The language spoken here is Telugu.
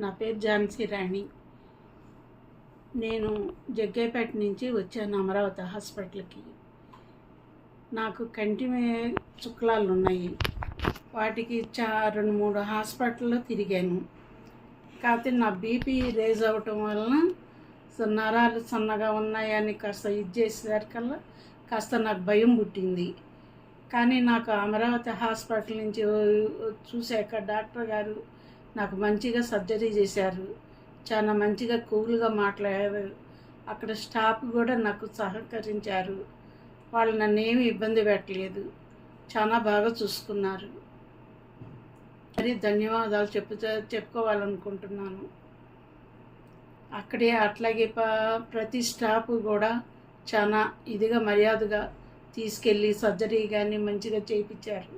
నా పేరు ఝాన్సీ రాణి. నేను జగ్గయ్యపేట నుంచి వచ్చాను అమరావతి హాస్పిటల్కి. నాకు కంటి చుక్కలాలు ఉన్నాయి. వాటికి 2-3 హాస్పిటల్లో తిరిగాను. కాకపోతే నా బీపీ రేజ్ అవ్వటం వలన నరాలు సన్నగా ఉన్నాయని కాస్త ఇది చేసేసరికల్లా కాస్త నాకు భయం పుట్టింది. కానీ నాకు అమరావతి హాస్పిటల్ నుంచి చూశాక డాక్టర్ గారు నాకు మంచిగా సర్జరీ చేశారు. చాలా మంచిగా కూల్గా మాట్లాడారు. అక్కడ స్టాఫ్ కూడా నాకు సహకరించారు. వాళ్ళు నన్ను ఏమీ ఇబ్బంది పెట్టలేదు. చాలా బాగా చూసుకున్నారు. మరి ధన్యవాదాలు చెప్పుకోవాలనుకుంటున్నాను. అట్లాగే ప్రతి స్టాఫ్ కూడా చాలా ఇదిగా మర్యాదగా తీసుకెళ్ళి సర్జరీ కానీ మంచిగా చేయించారు.